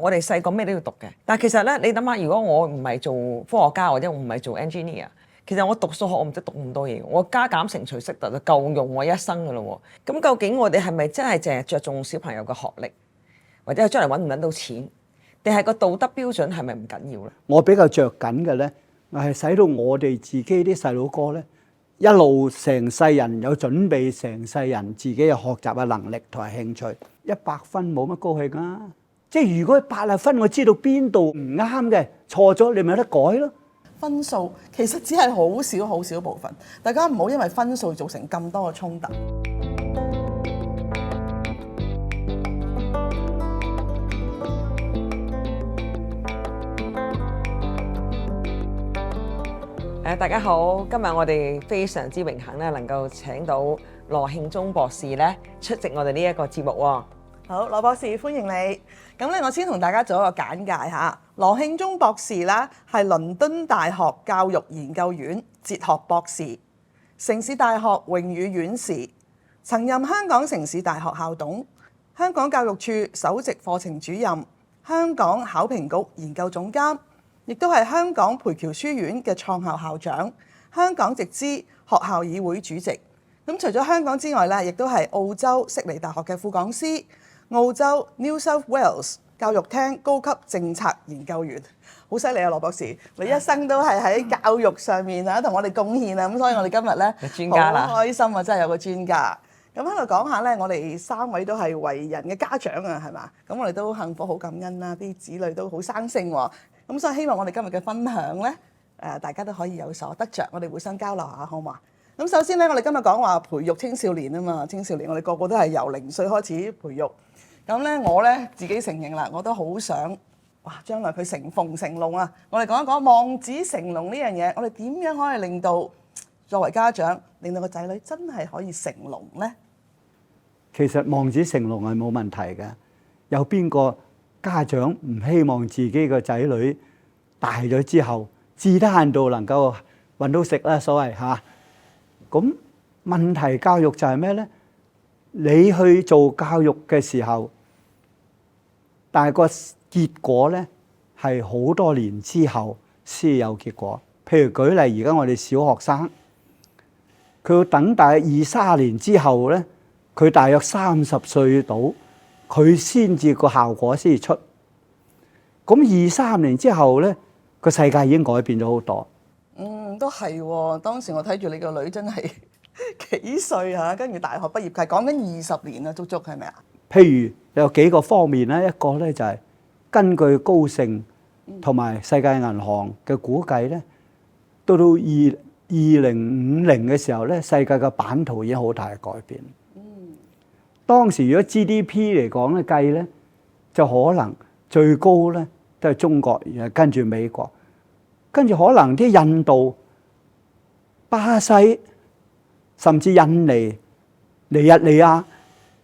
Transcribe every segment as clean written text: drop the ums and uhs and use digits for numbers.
我哋細個咩都要讀嘅，但係其實咧，你諗下，如果我唔係做科學家或者我唔係做 engineer，其實我讀數學我唔使讀咁多嘢，我加減乘除識得就夠用我一生噶咯喎。咁究竟我哋係咪真係淨係着重小朋友嘅學歷，或者係將來揾唔揾到錢，定係個道德標準係咪唔緊要咧？我比較着緊嘅咧，係使到我哋自己啲細佬哥咧，一路成世人有準備，成世人自己有學習嘅能力同埋興趣，100分冇乜高興啊！即係如果80分，我知道邊度唔啱嘅，錯咗你咪有得改咯。分數其實只係好少部分，大家唔好因為分數造成咁多嘅衝突。大家好，今日我哋非常之榮幸咧，能夠請到羅慶忠博士咧出席我哋呢一個節目喎。好，羅博士歡迎你。咁咧，我先同大家做一個簡介嚇。羅慶忠博士啦，係倫敦大學教育研究院哲學博士，城市大學榮譽院士，曾任香港城市大學校董、香港教育處首席課程主任、香港考評局研究總監，亦都係香港培僑書院嘅創校校長、香港直資學校議會主席。咁除咗香港之外咧，亦都係澳洲悉尼大學嘅副講師、澳洲 New South Wales 教育廳高級政策研究員。好犀利啊，羅博士！你一生都係喺教育上面啊，同我哋貢獻啊，咁所以我哋今日咧專家啦，好開心啊，真係有個專家。咁喺度講下咧，我哋3位都係為人嘅家長啊，係嘛？咁我哋都幸福好感恩啦，啲子女都好生性喎。咁所以希望我哋今日嘅分享咧，大家都可以有所得着，我哋互相交流下，好嘛？咁首先咧，我哋今日講話培育青少年啊嘛，青少年我哋個個都係由0歲開始培育。咁咧，我咧自己承認啦，我都好想，哇！將來佢成鳳成龍啊！我哋講一講望子成龍呢樣嘢，我哋點樣可以令到作為家長，令到個仔女真係可以成龍呢？其實望子成龍係冇問題嘅，有邊個家長唔希望自己個仔女大咗之後，至得限度能夠揾到食啦，所謂嚇。咁問題教育就係咩呢？你去做教育嘅時候，但係個結果呢係好多年之後先有結果。譬如舉例，而家我哋小學生，佢要等大約20-30年之後呢，佢大約30歲到，佢先至個效果先至出。咁20-30年之後呢，個世界已經改變咗好多。都係喎。當時我睇住你個女真係幾歲嚇，跟住大學畢業係講緊20年啊，足足係咪啊？譬如有幾個方面咧，一個咧就係根據高盛同埋世界銀行嘅估計咧，到2050嘅時候咧，世界嘅版圖已經好大嘅改變。當時如果 GDP 嚟講咧計咧，就可能最高咧都係中國，然後跟住美國，跟住可能啲印度、巴西，甚至印尼、尼日利亞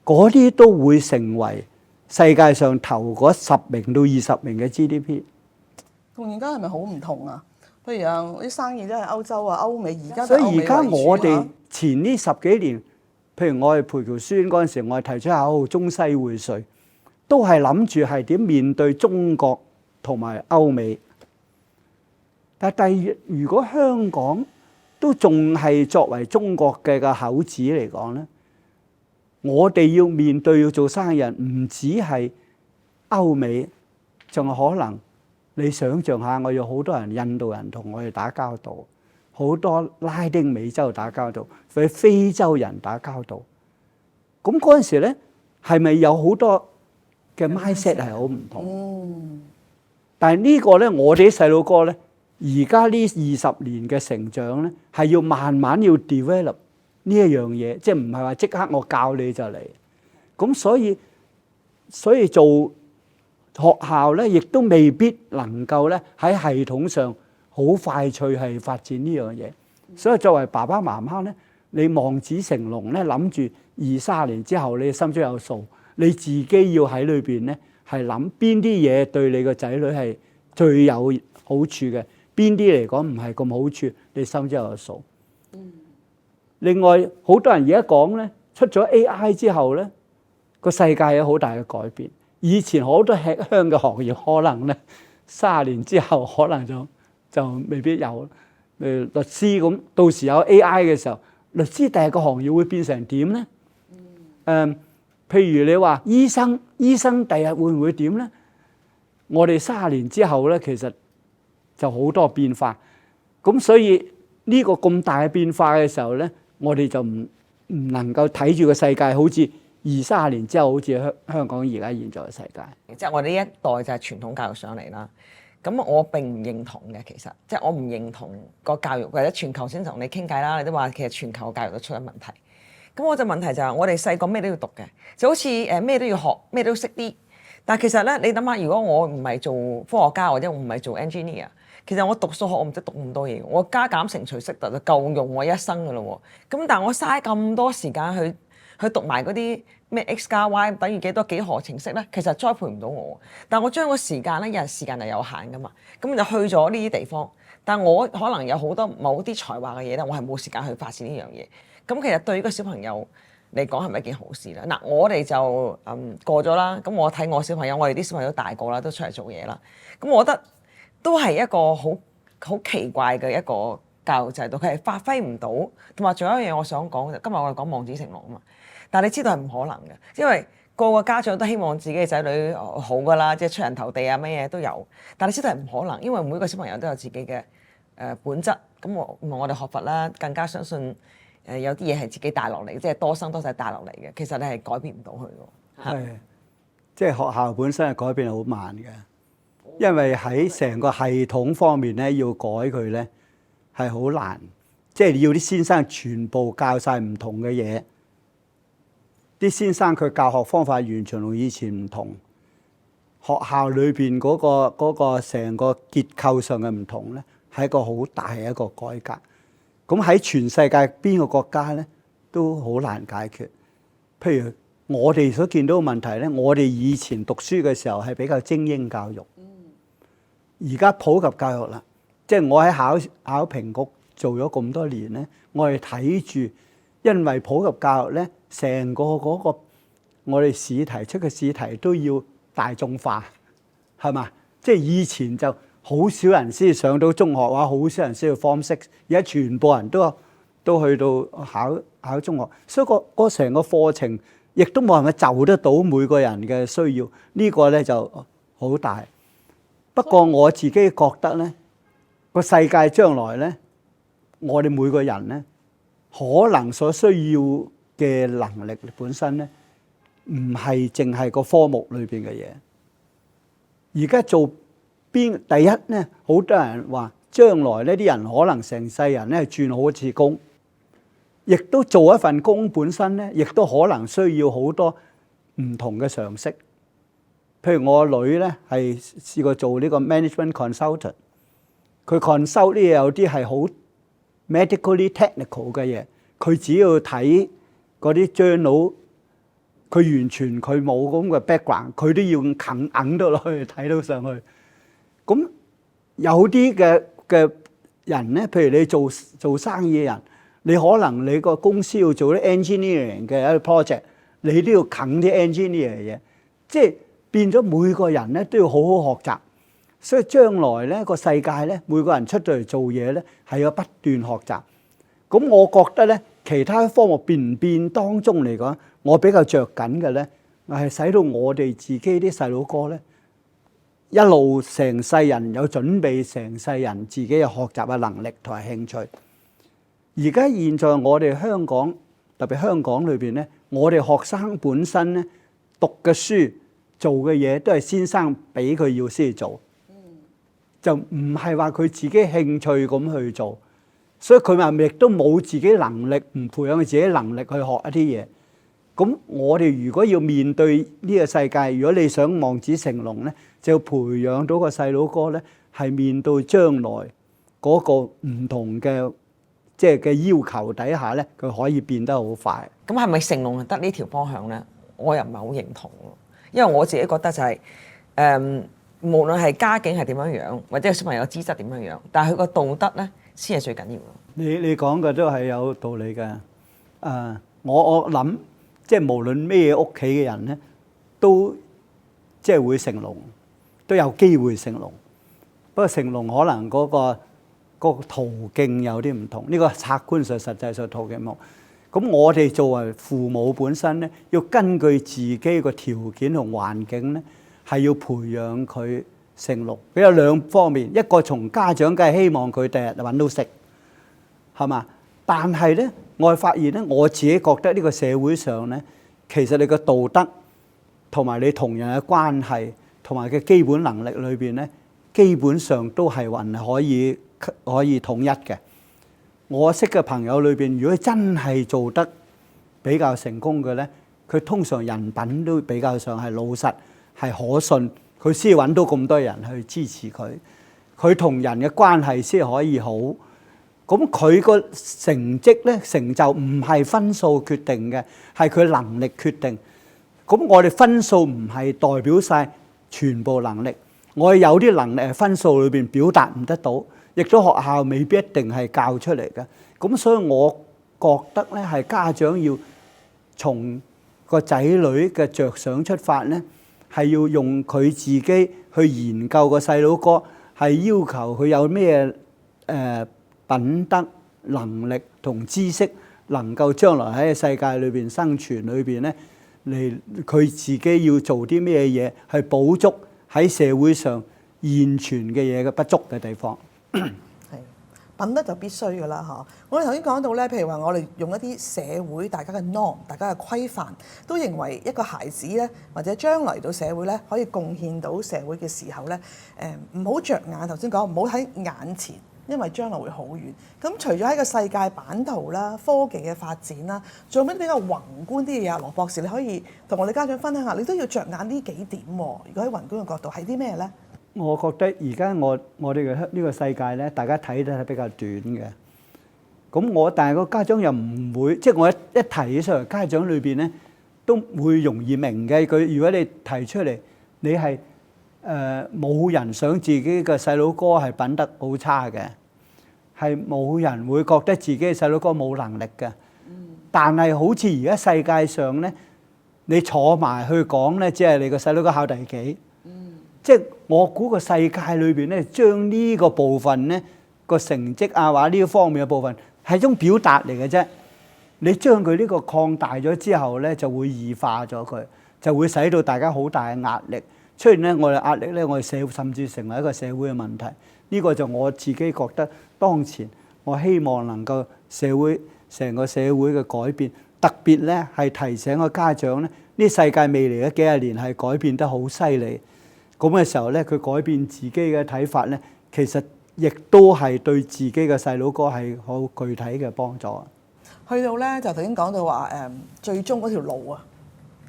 嗰啲都會成為世界上頭嗰10名到20名嘅 GDP。同而家係咪好唔同啊？譬如啊，啲生意都係歐洲啊、歐美，而家所以而家我哋前呢10幾年，譬如我係培僑書院嗰陣時，我係提出口中西薈萃，都係諗住係點面對中國同埋歐美。但係第二，如果香港都仲係作為中國嘅個口子嚟講咧，我哋要面對要做生意人，唔止係歐美，仲有可能你想象下，我有好多人印度人同我哋打交道，好多拉丁美洲打交道，或者非洲人打交道。咁嗰陣時咧，係咪有好多嘅 mindset 係好唔同？但係呢個咧，我哋啲細路哥咧，而家呢20年嘅成長咧，係要慢慢要 develop 呢一樣嘢，即係唔係話即刻我教你就嚟。咁所以做學校咧，亦都未必能夠咧喺系統上好快脆係發展呢樣嘢。所以作為爸爸媽媽咧，你望子成龍咧，諗住20-30年之後你心中有數，你自己要喺裏邊咧係諗邊啲嘢對你個仔女係最有好處嘅，邊啲嚟講唔係咁好處，你心中有數。另外好多人而家講咧，出咗 AI 之後咧，個世界有好大嘅改變。以前好多吃香嘅行業，可能咧30年之後，可能就未必有。律師咁，到時有 AI 嘅時候，律師第日個行業會變成點咧？譬如你話醫生第日會唔會點咧？我哋30年之後咧，其實就好多變化。咁所以呢個咁大嘅變化嘅時候咧，我哋就唔能夠睇住個世界好似20-30年之後好似香港而家現在嘅世界。即係我哋呢一代就係傳統教育上嚟啦。咁我並唔認同嘅，其實即係我唔認同個教育或者全球先同你傾偈啦。你都話其實全球教育都出咗問題。咁我就問題就係我哋細個咩都要讀嘅，就好似咩都要學，咩都識啲。但係其實咧，你諗下，如果我唔係做科學家或者我唔係做 engineer，其實我讀數學我唔使讀咁多嘢，我加減乘除識得就夠用我一生㗎咯喎。咁但係我嘥咁多時間去讀埋嗰啲咩 x 加 y 等於幾多幾何程式咧，其實栽培唔到我。但係我將個時間咧，有時間係有限㗎嘛，咁就去咗呢啲地方。但係我可能有好多某啲才華嘅嘢咧，我係冇時間去發展呢樣嘢。咁其實對於個小朋友嚟講係咪一件好事咧？嗱，我哋就過咗啦。咁我睇我小朋友，我哋啲小朋友都大個啦，都出嚟做嘢啦。咁我覺得都係一個好奇怪嘅一個教育制度，佢係發揮唔到。同埋仲有一樣嘢我想講，今日我哋講望子成龍啊嘛。但係你知道係唔可能嘅，因為個個家長都希望自己嘅仔女好噶啦，即係出人頭地啊，乜嘢都有。但係你知道係唔可能，因為每個小朋友都有自己嘅本質。咁我哋學佛啦，更加相信。有啲嘢係自己帶落嚟，即係多生多世帶落嚟嘅。其實你係改變唔到佢嘅。係，即係學校本身係改變好慢嘅，因為喺成個系統方面咧，要改佢咧係好難。即係你要啲先生全部教晒唔同嘅嘢，啲先生佢教學方法完全同以前唔同，學校裏邊嗰個成個結構上嘅唔同咧，係一個好大嘅一個改革。咁喺全世界邊個國家咧都好難解決。譬如我哋所見到嘅問題咧，我哋以前讀書嘅時候係比較精英教育，而家普及教育啦。即係我喺考評局做咗咁多年咧，我哋睇住，因為普及教育咧，成個嗰個我哋試題出嘅試題都要大眾化，係嘛？即係以前就好少人先上到中學，或者好少人先去 Form 6，而家全部人都去到考中學，所以個成個課程亦都冇人去就得到每個人嘅需要，呢個咧就好大。不過我自己覺得咧，個世界將來咧，我哋每個人咧，可能所需要嘅能力本身咧，唔係淨係個科目裏邊嘅嘢。而家做第一咧，好多人話將來呢啲人可能成世人咧轉好多次工，亦都做一份工本身咧，亦都可能需要好多唔同嘅常識。譬如我個女咧係試過做呢個 management consultant， 佢 consult 呢嘢有啲係好 medically technical 嘅嘢，佢只要睇嗰啲 journal， 佢完全佢冇咁嘅 background， 佢都要硬到落去睇到上去。咁有啲嘅人咧，譬如你做生意嘅人，你可能你個公司要做啲 engineering 嘅一個 project， 你都要啃啲 engineer 嘅嘢，即係變咗每個人咧都要好好學習。所以將來咧個世界咧，每個人出到嚟做嘢咧係要不斷學習。咁我覺得咧，其他科目變唔變當中嚟講，我比較着緊嘅咧，係使到我哋自己啲細佬哥咧，一路成世人有準備，成世人自己有學習嘅能力同埋興趣。而家現在我哋香港，特別香港裏邊咧，我哋學生本身咧讀嘅書、做嘅嘢都係先生俾佢要先做，就唔係話佢自己興趣咁去做，所以佢咪亦都冇自己能力，唔培養佢自己能力去學一啲嘢。咁我哋如果要面對呢個世界，如果你想望子成龍咧，就要培養到個細佬哥咧，係面對將來嗰個唔同嘅即係嘅要求底下咧，佢可以變得好快。咁係咪成龍係得呢條方向咧？我又唔係好認同咯，因為我自己覺得就係無論係家境係點樣樣，或者小朋友嘅資質點樣樣，但係佢個道德咧先係最緊要。你講嘅都係有道理嘅。我諗即係無論咩屋企嘅人咧，都即係會成龍，都有機會成龍。不過成龍可能嗰個途徑有啲唔同，呢個客觀上實際上途徑唔同。咁我哋作為父母本身咧，要根據自己個條件同環境咧，係要培養佢成龍。佢有兩方面，一個從家長梗係希望佢第日揾到食，係嘛？但係咧，我係發現咧，我自己覺得呢個社會上咧，其實你個道德同埋你同人嘅關係同埋嘅基本能力裏邊咧，基本上都係還可以統一嘅。我識嘅朋友裏邊，如果真係做得比較成功嘅咧，佢通常人品都比較上係老實，係可信，佢先揾到咁多人去支持佢。佢同人嘅關係先可以好。咁佢個成績咧，成就唔係分數決定嘅，係佢能力決定。咁我哋分數唔係代表晒全部能力，我哋有啲能力係分數裏邊表達唔得到。亦都學校未必一定係教出嚟嘅，咁所以我覺得咧係家長要從個仔女嘅着想出發咧，係要用佢自己去研究個細佬哥，係要求佢有咩品德、能力同知識，能夠將來喺世界裏邊生存裏邊咧，嚟佢自己要做啲咩嘢去補足喺社會上現存嘅嘢嘅不足嘅地方。係品德就必須㗎啦嚇！我哋頭先講到咧，譬如話我哋用一啲社會大家嘅 norm、大家嘅規範，都認為一個孩子咧，或者將來到社會咧，可以貢獻到社會嘅時候咧，唔好着眼頭先講，唔好喺眼前，因為將來會好遠。咁除咗喺個世界版圖啦、科技嘅發展啦，仲有咩比較宏觀啲嘅嘢？羅博士，你可以同我哋家長分享下，你都要着眼呢幾點喎。如果喺宏觀嘅角度，係啲咩咧？我覺得而家我哋嘅呢個世界咧，大家睇得係比較短嘅。咁但係個家長又唔會，即係我一提起上嚟，家長裏邊咧都會容易明嘅。佢如果你提出嚟，你係冇人想自己嘅細佬哥係品德好差嘅，係冇人會覺得自己嘅細佬哥冇能力嘅。但係好似而家世界上咧，你坐埋去講咧，即係你個細佬哥考第幾？即係我估個世界裏邊咧，將呢個部分咧個成績啊，或者呢方面嘅部分係一種表達嚟嘅啫。你將佢呢個擴大咗之後咧，就會異化咗佢，就會使到大家好大嘅壓力。出現咧，我哋壓力咧，我哋社會甚至成為一個社會嘅問題。呢個就我自己覺得當前我希望能夠成個社會嘅改變，特別咧係提醒個家長咧，呢世界未來嘅幾十年係改變得好犀利。咁嘅時候咧，佢改變自己嘅睇法咧，其實亦都係對自己嘅細佬哥係好具體嘅幫助。去到咧就頭先講到話最終嗰條路啊，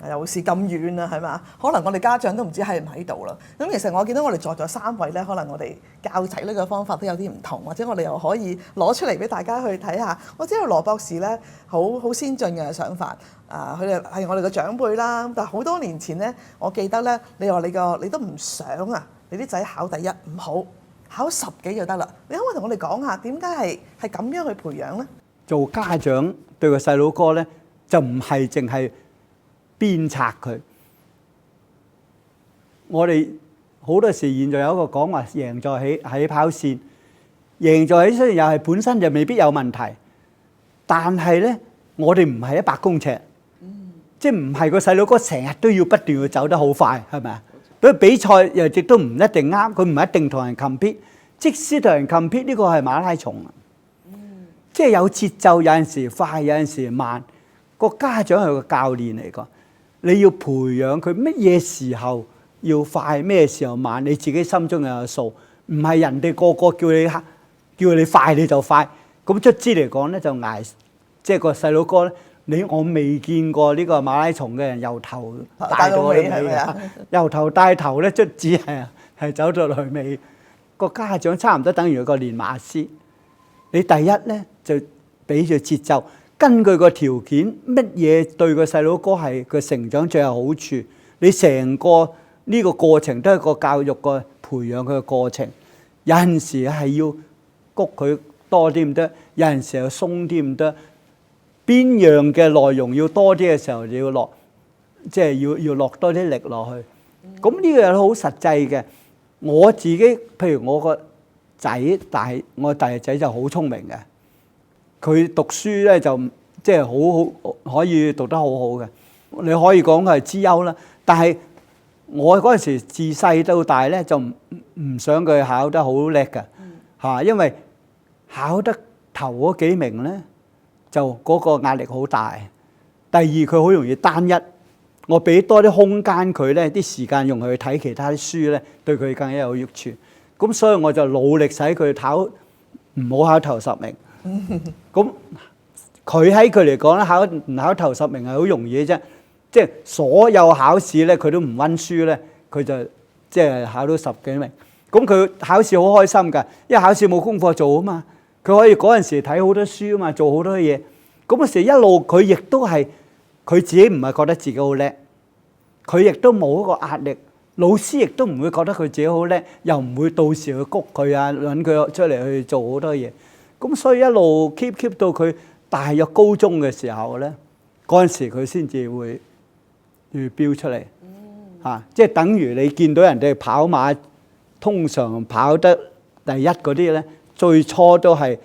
又是咁遠啊，係嘛？可能我哋家長都唔知喺唔喺度啦。咁其實我見到我哋在座3位咧，可能我哋教仔呢個方法都有啲唔同，或者我哋又可以攞出嚟俾大家去睇下。我知道羅博士咧好先進嘅想法。佢哋係我哋嘅長輩啦，但係好多年前咧，我記得咧，你話你都唔想啊，你啲仔考第一唔好，考10幾就得啦。你可唔可以同我哋講下點解係咁樣去培養咧？做家長對個細佬哥咧，就唔係淨係鞭策佢。我哋好多時現在有一個講話，贏在起跑線，贏在起雖然又係本身就未必有問題，但係咧，我哋唔係100公尺。即係唔係個細佬哥成日都要不斷要走得好快，係咪啊？所以比賽又亦都唔一定啱，佢唔係一定同人 compete。即使同人 compete，呢個係馬拉松啊，即係有節奏，有陣時快，有陣時慢。個家長係個教練嚟㗎，你要培養佢乜嘢時候要快，咩時候慢，你自己心中有數。唔係人哋個個叫你快你就快。咁卒之嚟講咧，就捱，即係個細佬哥咧。我未見過呢個馬拉松嘅人由頭帶到去尾啊！由頭帶頭咧，卒之係走到去尾。個家長差唔多等於個練馬師。你第一咧就俾住節奏，根據個條件，乜嘢對個細佬哥係個成長最有好處。你成個呢個過程都係個教育個培養佢嘅過程。有陣時係要谷佢多啲唔得，有陣時又鬆啲唔得。邊樣嘅內容要多啲嘅時候，就要落，即係要落多啲力落去。咁呢個係好實際嘅。我自己譬如我個仔我大仔就好聰明嘅，佢讀書咧就即係好可以讀得好好嘅，你可以講佢係資優啦。但係我嗰陣時自細到大咧就唔想佢考得好叻嘅嚇，因為考得頭嗰幾名咧就嗰個壓力好大。第二佢好容易單一，我俾多啲空間佢咧，啲時間用去睇其他啲書咧，對佢更加有益處。咁所以我就努力使佢唔好考頭10名。咁佢喺佢嚟講咧，唔考頭10名係好容易嘅啫。即係所有考試咧，佢都唔溫書咧，佢就即係考到10幾名。咁佢考試好開心㗎，因為考試冇功課做啊嘛，佢可以嗰陣時睇好多書啊嘛，做好多嘢。咁嗰時一路佢亦都係佢自己唔係覺得自己好叻，佢亦都冇一個壓力，老師亦都唔會覺得佢自己好叻，又唔會到時去谷佢啊，揾佢出嚟去做好多嘢。咁所以一路 keep 到佢大約高中嘅時候咧，嗰陣時佢先至會飆出嚟嚇，即係等於你見到人哋跑馬，通常跑得第一嗰啲咧，最初都係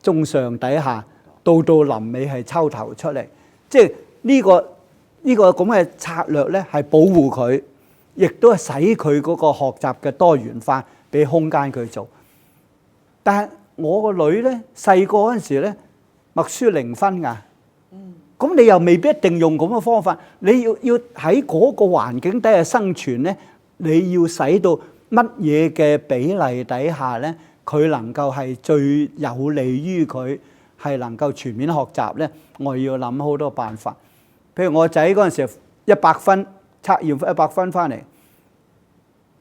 中上底下，到臨尾係抽頭出嚟。即係呢個咁嘅策略咧，係保護佢，亦都係使佢嗰個學習嘅多元化，俾空間佢做。但係我個女咧細個嗰陣時咧，默書0分㗎。咁你又未必一定用咁嘅方法，你要喺嗰個環境底下生存咧，你要使到乜嘢嘅比例底下咧，佢能夠係最有利於佢係能夠全面學習咧，我要諗好多辦法。譬如我仔嗰陣時100分測驗100分翻嚟，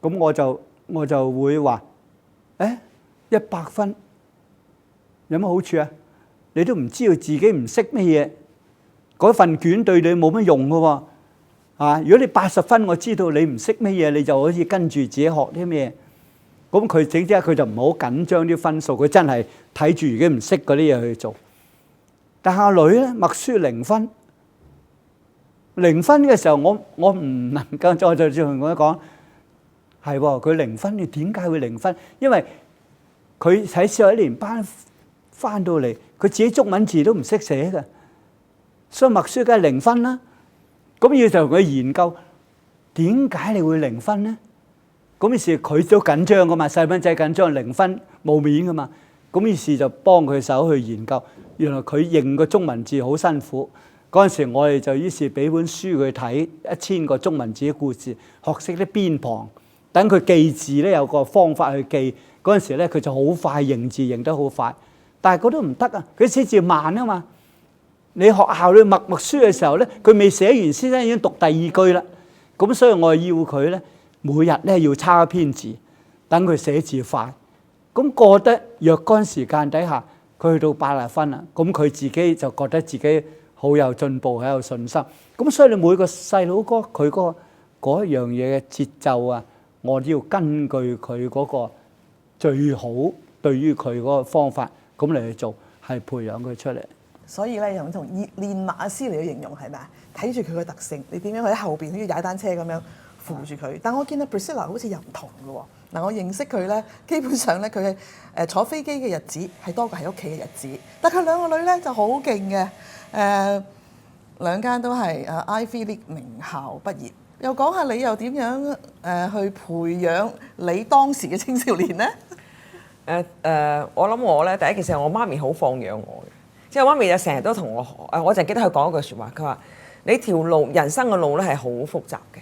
咁我就會話：100分有乜好處啊？你都唔知道自己唔識乜嘢。嗰份卷對你冇乜用嘅喎，啊！如果你80分，我知道你唔識乜嘢，你就可以跟住自己學啲咩。咁佢整之下佢就唔好緊張啲分數，佢真係睇住自己唔識嗰啲嘢去做。但係阿女咧，默書0分，0分嘅時候，我唔能夠再同佢講，係喎，佢0分，你點解會0分？因為佢喺小學1年班翻到嚟，佢自己中文字都唔識寫嘅。所以默書梗係0分啦，咁要就同佢研究點解你會0分咧？咁於是佢都緊張噶嘛，細蚊仔緊張0分冇面噶嘛，咁於是就幫佢手去研究。原來佢認個中文字好辛苦，嗰陣時我哋就於是俾本書佢睇1000個中文字嘅故事，學識啲邊旁，等佢記字咧有個方法去記。嗰陣時咧佢就好快認字，認得好快，但係嗰都唔得啊，佢寫字慢啊嘛。你學校你默書嘅時候咧，佢未寫完先生已經讀第2句啦。咁所以我要佢咧，每日咧要抄一篇字，等佢寫字快。咁過得若干時間底下，佢去到80分啦。咁佢自己就覺得自己好有進步，好有信心。咁所以你每個細佬哥佢嗰樣嘢嘅節奏啊，我都要根據佢嗰個最好對於佢嗰個方法咁嚟去做，係培養佢出嚟。所以咧，用練馬師嚟去形容係咪啊？睇住佢嘅特性，你點樣喺後邊好似踩單車咁樣扶住佢。但我見到 Priscilla 好似又唔同嘅喎。嗱，我認識佢咧，基本上咧佢係坐飛機嘅日子係多過喺屋企嘅日子。但佢兩個女咧就好勁嘅，兩間都係Ivy League 名校畢業。又講下你又點樣去培養你當時嘅青少年咧？我諗我咧第一件事係我媽咪好放養我嘅。即係我媽咪就成日都同我我就記得佢講一句説話，佢話：你條路人生嘅路咧係好複雜嘅，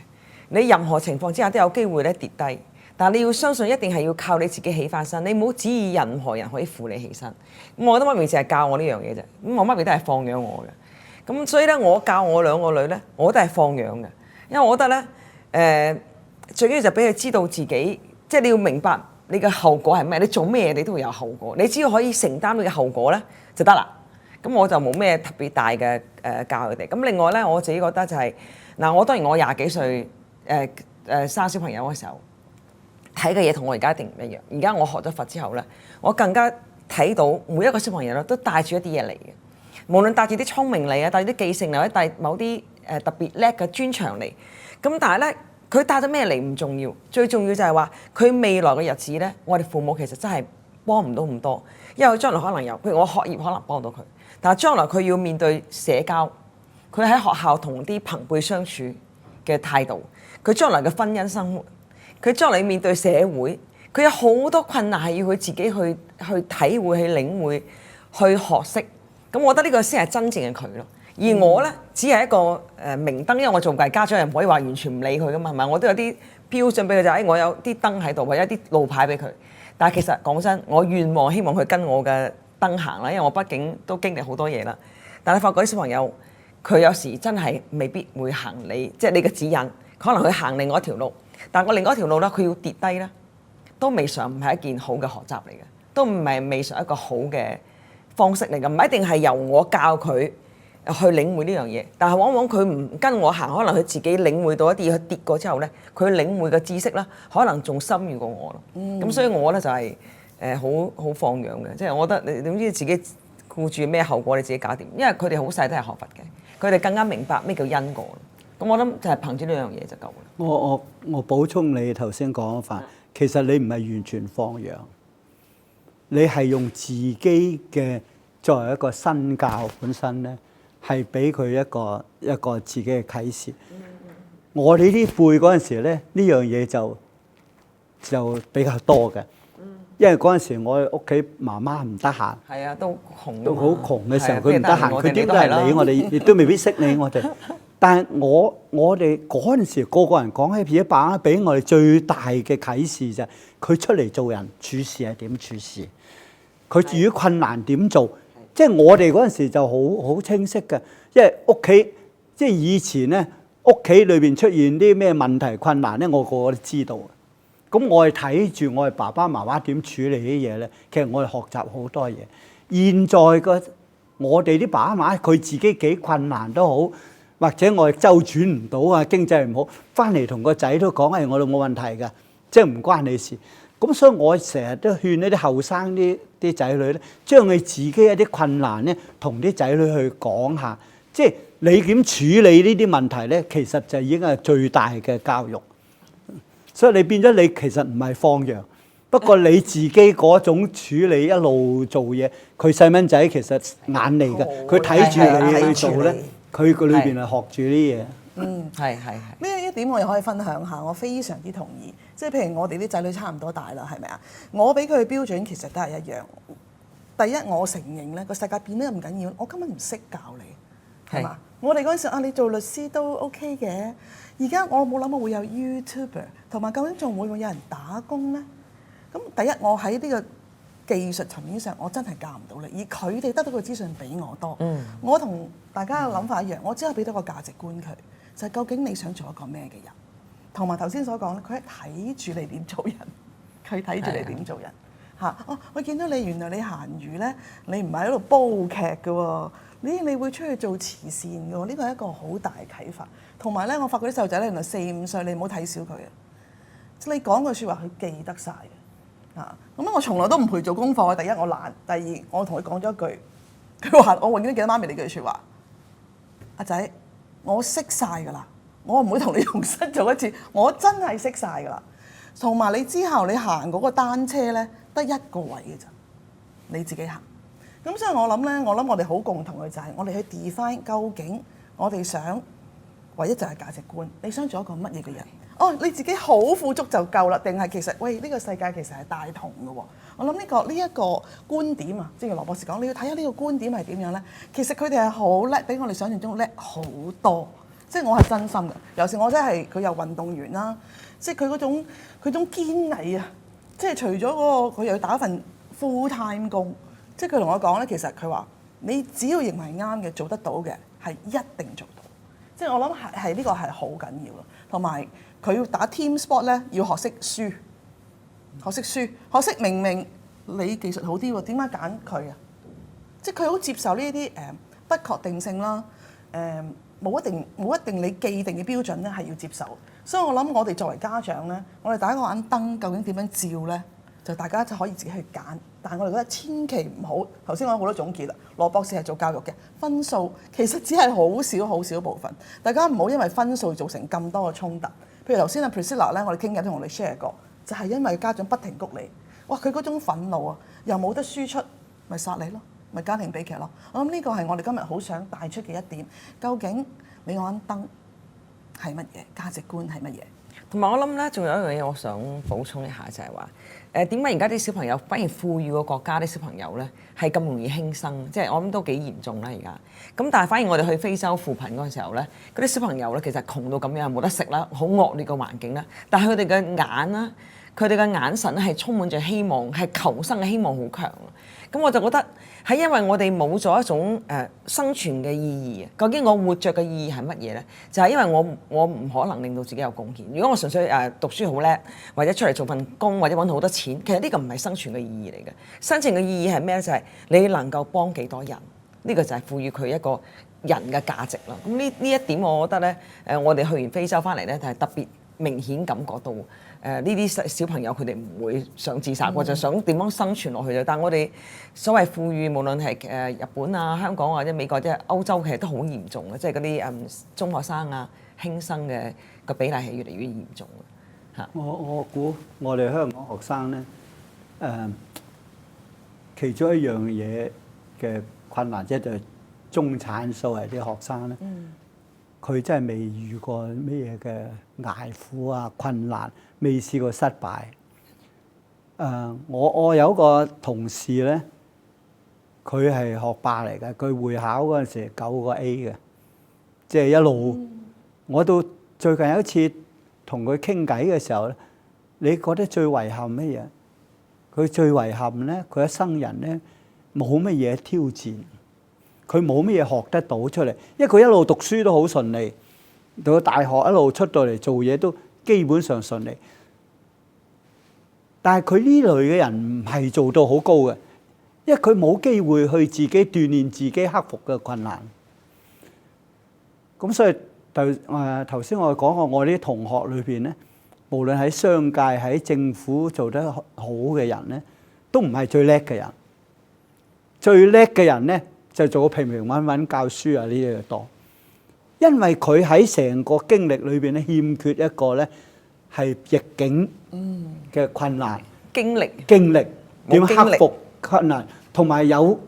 你任何情況之下都有機會咧跌低，但係你要相信一定係要靠你自己起翻身，你唔好指意任何人可以扶你起身。咁我覺得媽咪淨係教我呢樣嘢啫，咁我媽咪都係放養我嘅。咁所以咧，我教我兩個女咧，我都係放養嘅，因為我覺得咧最緊要就俾佢知道自己，即係你要明白你嘅後果係咩，你做咩你都會有後果，你只要可以承擔你嘅後果咧就得啦。咁我就冇咩特別大嘅教佢哋。咁另外咧，我自己覺得就係我當然我20幾歲生小朋友嘅時候睇嘅嘢同我而家一定唔一樣。而家我學咗佛之後咧，我更加睇到每一個小朋友咧都帶住一啲嘢嚟嘅，無論帶住啲聰明嚟啊，帶住啲記性嚟，或者帶某啲特別叻嘅專長嚟。咁但係咧，佢帶咗咩嚟唔重要，最重要就係話佢未來嘅日子咧，我哋父母其實真係幫唔到咁多，因為佢將來可能有，譬如我學業可能幫到佢，但係將來佢要面對社交，佢喺學校同啲朋輩相處嘅態度，佢將來嘅婚姻生活，佢將來要面對社會，佢有好多困難係要佢自己去體會、去領會、去學識。咁我覺得呢個先係真正嘅佢咯。而我咧只係一個明燈，因為我做嘅家長又唔可以話完全唔理佢噶嘛，係咪？我都有啲標準俾佢就係，我有啲燈喺度，或者一啲路牌俾佢。但係其實講真，我願望希望佢跟我嘅燈行啦，因為我畢竟都經歷好多嘢啦。但係發覺啲小朋友佢有時真係未必會行你，即係你嘅指引，可能佢行另外一條路。但係我另外一條路咧，佢要跌低咧，都未嘗唔係一件好嘅學習嚟嘅，都唔係未嘗一個好嘅方式嚟嘅，唔一定係由我教佢去領會呢樣嘢，但係往往佢唔跟我行，可能佢自己領會到一啲，佢跌過之後咧，佢領會嘅知識啦，可能仲深遠過我咯。咁所以我咧就係好放養嘅，即係我覺得你總之自己顧住咩後果你自己搞掂，因為佢哋好細都係學佛嘅，佢哋更加明白咩叫因果。咁我諗就係憑住呢樣嘢就夠啦。我補充你頭先講法，其實你唔係完全放養，你係用自己嘅作為一個身教本身咧。係俾佢一個自己嘅啟示。我哋呢輩嗰陣時咧，呢樣嘢就比較多嘅，因為嗰陣時我屋企媽媽唔得閒，係啊，都窮，都好窮嘅時候，佢唔得閒，佢點都係理我哋，亦都未必識理我哋。但係我哋嗰陣時個個人講起，而家爸爸俾我哋最大嘅啟示就係佢出嚟做人處事係點處事，佢遇到困難點做。即係我哋嗰陣時就好清晰嘅，因為屋企即係以前咧，屋企裏邊出現啲咩問題困難咧，我個個都知道。咁我係睇住我哋爸爸媽媽點處理啲嘢咧，其實我哋學習好多嘢。現在我哋啲爸爸媽媽佢自己幾困難都好，或者我哋周轉唔到啊，經濟唔好，翻嚟同個仔都講係我哋冇問題㗎，即係唔關你事。咁所以我成日都勸呢啲後生啲仔女咧，將佢自己一啲困難咧，同啲仔女去講下，即係你點處理呢啲問題咧，其實就已經係最大嘅教育。所以你變咗你其實唔係放養，不過你自己嗰種處理一路做嘢，佢細蚊仔其實眼利嘅，佢睇住你去做咧，佢個裏邊係學住啲嘢。係。呢一點我又可以分享下，我非常之同意。即係譬如我哋啲仔女差唔多大啦，係咪啊？我俾佢嘅標準其實都係一樣。第一，我承認咧個世界變得咁緊要，我根本唔識教你，係嘛？我哋嗰陣時啊，你做律師都 OK 嘅。而家我冇諗過會有 YouTuber， 同埋究竟仲會唔會有人打工咧？咁第一，我喺呢個技術層面上，我真係教唔到你，而佢哋得到嘅資訊比我多。我同大家嘅諗法一樣，我只係俾到個價值觀佢，就係究竟你想做一個咩嘅人。同埋頭先所講咧，佢係睇住你點做人，佢睇住你點做人嚇。哦，我見到你原來你閒餘咧，你唔係喺度煲劇嘅喎，你會出去做慈善嘅喎，呢個係一個好大嘅啟發。同埋咧，我發覺啲細路仔咧，原來4、5歲，你唔好睇小佢啊！你講句説話，佢記得晒嘅嚇。咁我從來都唔陪做功課嘅。第一我懶，第二我同佢講咗一句，佢話我永遠都記得媽咪呢句説話：阿仔，我識晒㗎啦。我唔會同你重新做一次，我真係識晒㗎啦。同埋你之後你行嗰個單車咧，得一個位嘅咋，你自己行。咁所以我諗咧，我哋好共同嘅就係我哋去 define 究竟我哋想，唯一就係價值觀。你想做一個乜嘢嘅人？哦，你自己好富足就夠啦，定係其實喂呢個世界其實係大同嘅喎。我諗呢一個觀點啊，正如羅博士講，你要睇下呢個觀點係點樣咧。其實佢哋係好叻，比我哋想象中叻好多。即係我係真心嘅，尤其我真係佢有運動員啦，即係佢嗰種堅毅啊！即係除咗嗰個佢又要打一份 full time 工，即係佢同我講咧，其實佢話你只要認為啱嘅、做得到嘅，係一定做到。即係我諗係呢個係好緊要咯。同埋佢要打 team sport 咧，要學識輸，學識明明你技術好啲喎，點解揀佢啊？即係佢好接受呢啲不確定性啦，冇一定你既定嘅標準咧，係要接受。所以我諗我哋作為家長咧，我哋打個眼燈究竟點樣照咧，就大家就可以自己去揀。但係我哋覺得千祈唔好，頭先我有好多總結啦。羅博士係做教育嘅，分數其實只係好少部分。大家唔好因為分數造成咁多嘅衝突。譬如頭先阿 Priscilla 咧，我哋傾偈都同我哋 share 過，就係因為家長不停谷你，哇！佢嗰種憤怒啊，又冇得輸出，咪殺你咯，咪家庭悲劇咯。我諗呢個係我哋今日好想帶出嘅一點。究竟鎂安燈係乜嘢？價值觀係乜嘢？同埋我諗咧，仲有一樣嘢我想補充一下，就係話點解而家啲小朋友反而富裕嘅國家啲小朋友咧係咁容易輕生？即係我諗都幾嚴重啦而家。咁但係反而我哋去非洲扶貧嗰陣時候咧，嗰啲小朋友咧其實窮到咁樣，冇得食啦，好惡劣嘅環境啦。但係佢哋嘅眼啦，佢哋嘅眼神咧係充滿著希望，係求生嘅希望好強。咁我就覺得係因為我哋冇咗一種生存嘅意義啊。究竟我活着嘅意義係乜嘢咧？就係因為我唔可能令到自己有貢獻。如果我純粹讀書好叻，或者出嚟做份工，或者揾好多錢，其實呢個唔係生存嘅意義嚟嘅。生存嘅意義係咩咧？就係你能夠幫幾多人，呢個就係賦予佢一個人嘅價值啦。咁呢一點我覺得咧，我哋去完非洲翻嚟咧，就係特別明顯感覺到。呢啲小朋友佢哋唔會想自殺，或者想點樣生存落去啫。但係我哋所謂富裕，無論係日本啊、香港或者美國即係歐洲，其實都好嚴重嘅，即係嗰啲中學生啊輕生嘅個比例係越嚟越嚴重嘅嚇。我估我哋香港學生咧，其中一樣嘢嘅困難，即係中產所謂啲學生咧，佢真係未遇過咩嘢嘅捱苦啊、困難，未試過失敗。我有一個同事咧，佢係學霸嚟嘅，佢會考嗰陣時9個 A 嘅，即係一路。我到最近有一次同佢傾偈嘅時候咧，你覺得最遺憾乜嘢？佢最遺憾咧，佢一生人咧冇乜嘢挑戰。佢冇乜嘢學得到出嚟，因為佢一路讀書都好順利，到大學一路出到嚟做嘢都基本上順利。但係佢呢類嘅人唔係做到好高嘅，因為佢冇機會去自己鍛鍊自己克服嘅困難。咁所以頭先我講過，我啲同學裏邊咧，無論喺商界喺政府做得好嘅人咧，都唔係最叻嘅人。最叻嘅人咧，就做個平平穩穩教書啊呢啲嘢多，因為佢喺成個經歷裏邊咧欠缺一個咧係逆境嘅困難經歷點克服困難，同埋有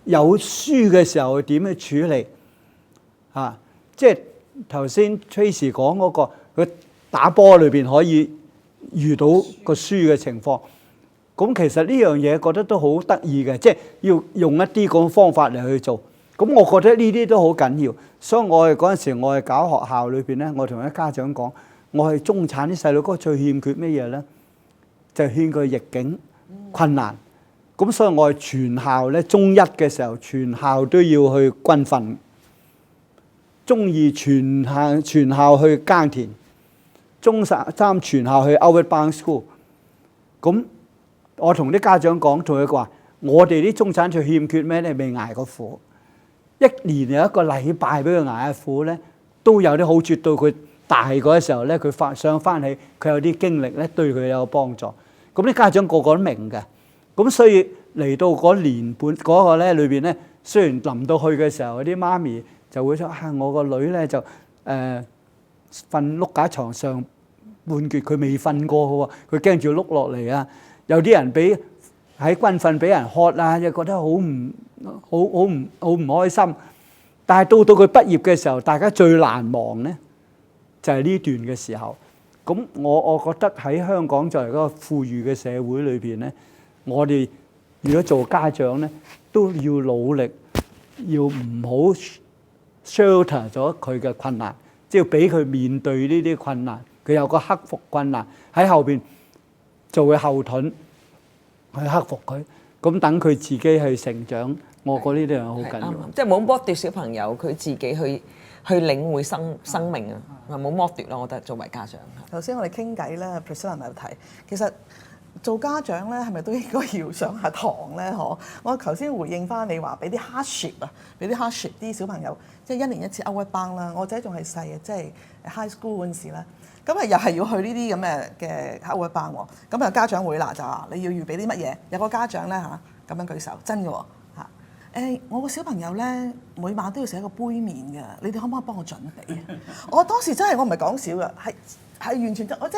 輸嘅時候點去處理啊！即係頭先 Tracy 講嗰個，佢打波裏邊可以遇到個輸嘅情況。咁其實呢樣嘢覺得都好得意嘅，即係要用一啲咁方法嚟去做。咁我覺得呢啲都好緊要。所以我哋嗰陣時，我係搞學校裏邊咧，我同啲家長講，我係中產啲細路哥最欠缺乜嘢咧？就係欠佢逆境困難。咁所以我係全校咧，中一嘅時候，全校都要去軍訓。中二全校去耕田，中三全校去 Outward Bound School。咁我同啲家長講，同佢話：我哋啲中產最欠缺咩咧？未捱過苦，一年有一個禮拜俾佢捱下苦咧，都有啲好處。到佢大個嘅時候咧，佢想翻起，佢有啲經歷咧，對佢有幫助。咁啲家長個個都明嘅。咁所以嚟到嗰年半嗰個咧裏邊咧，雖然臨到去嘅時候，啲媽咪就會說：我個女咧就瞓碌架床上半橛，佢未瞓過嘅喎，佢驚住碌落嚟啊！有啲人喺軍訓俾人喝啊，又覺得好唔開心。但係到佢畢業嘅時候，大家最難忘咧就係呢段嘅時候。咁我覺得喺香港作為一個富裕嘅社會裏邊咧，我哋如果做家長咧，都要努力，要唔好 shelter 咗佢嘅困難，即係要俾佢面對呢啲困難，佢有個克服困難喺後邊。做佢後盾去克服佢，咁等佢自己去成長。我覺得呢啲係好緊要，即係冇剝奪小朋友佢自己去領會生命啊，冇剝奪咯。我覺得作為家長，頭先我哋傾偈咧 Priscilla 有提，其實做家長咧係咪都應該要上下堂咧？我頭先回應翻你話俾啲 hardship 啊，俾啲 hardship 啲小朋友，即係1年1次 Outward Bound啦。我仔仲係細啊，即係 high school 嗰陣時咧。咁又係要去呢啲咁嘅Outward Bound喎，咁啊家長會啦就話你要預備啲乜嘢？有個家長咧咁樣舉手，真嘅喎我個小朋友咧每晚都要食一個杯麵嘅，你哋可唔可以幫我準備？我當時真係我唔係講笑嘅，係係完全我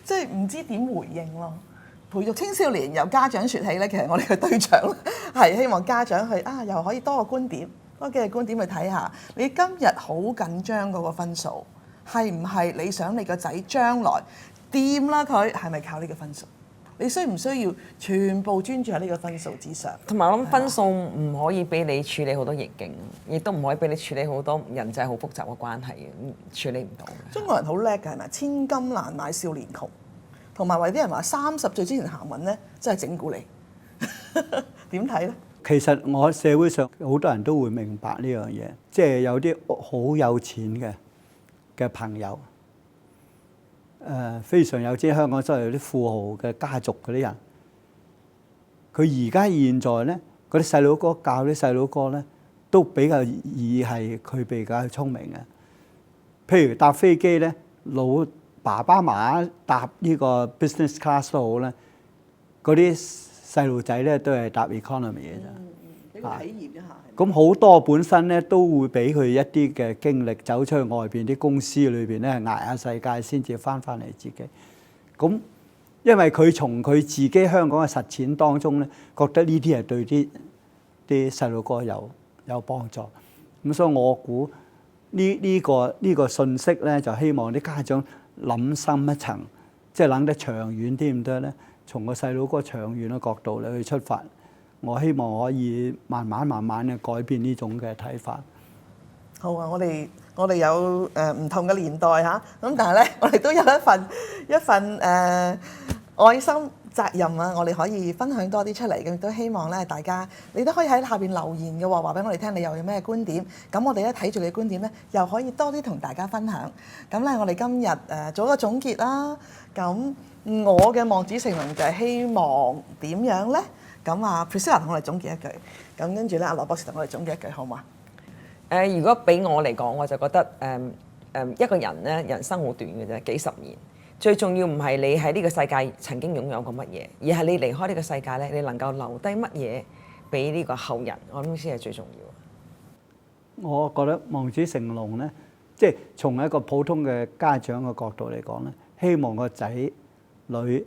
即係唔知點回應咯。培育青少年由家長説起咧，其實我哋嘅對象係希望家長去又可以多個觀點，多幾個觀點去睇下。你今日好緊張嗰個分數，係唔係你想你個仔將來掂啦？佢係咪靠呢個分數？你需唔需要全部專注喺呢個分數之上？同埋我諗分數唔可以俾你處理好多逆境，亦都唔可以俾你處理好多人際好複雜嘅關係嘅，處理唔到嘅。中國人好叻㗎，係咪？千金難買少年窮，同埋為啲人話30歲之前行運咧，真係整蠱你。點睇咧？其實我社會上好多人都會明白呢樣嘢，即係有啲好有錢嘅朋友。非常有錢，香港真係有啲富豪嘅家族嗰啲人，佢而家現在咧，嗰啲細佬哥教啲細佬哥咧，都比較易係佢比較聰明嘅。譬如搭飛機咧，老爸爸媽媽搭呢個 business class 都好咧，嗰啲細路仔咧都係搭 economy 嘅啫。俾佢體驗一下。咁好多本身咧都會俾佢一啲嘅經歷，走出去外邊啲公司裏邊咧捱下世界，先至翻嚟自己。咁因為佢從佢自己香港嘅實踐當中咧，覺得呢啲係對啲細路哥有幫助。咁所以我估呢個信息咧，就希望啲家長諗深一層，即係諗得長遠啲唔得咧，從個細路哥長遠嘅角度咧去出發。我希望可以慢慢嘅改變呢種嘅睇法。好啊！我哋有唔同嘅年代嚇，咁但係咧，我哋都有一份愛心責任啊！我哋可以分享多啲出嚟嘅，亦都希望咧大家你都可以喺下邊留言嘅喎，話俾我哋聽你又有咩觀點。咁我哋咧睇住你嘅觀點咧，又可以多啲同大家分享。咁咧，我哋今日做一個總結啦。咁我嘅望子成龍就係希望點樣咧？咁Priscilla 同我哋總結一句，咁跟住咧，阿羅博士同我哋總結一句，好嗎？如果俾我嚟講，我就覺得一個人咧，人生好短嘅啫，幾十年。最重要唔係你喺呢個世界曾經擁有過乜嘢，而係你離開呢個世界咧，你能夠留低乜嘢俾呢個後人，我諗先係最重要。我覺得望子成龍咧，即係從一個普通嘅家長嘅角度嚟講咧，希望個仔女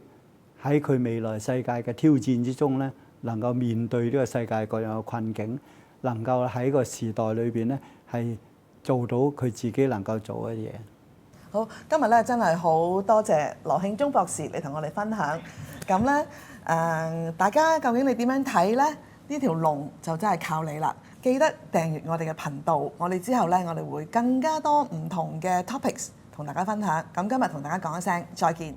喺佢未來世界嘅挑戰之中咧，能夠面對呢個世界各樣嘅困境，能夠喺個時代裏邊咧係做到佢自己能夠做嘅嘢。好，今日咧真係好多謝羅慶忠博士嚟同我哋分享。咁咧大家究竟你點樣睇咧？呢條龍就真係靠你啦！記得訂閱我哋嘅頻道，我哋之後咧我哋會更加多唔同嘅 topics 同大家分享。咁今日同大家講一聲再見。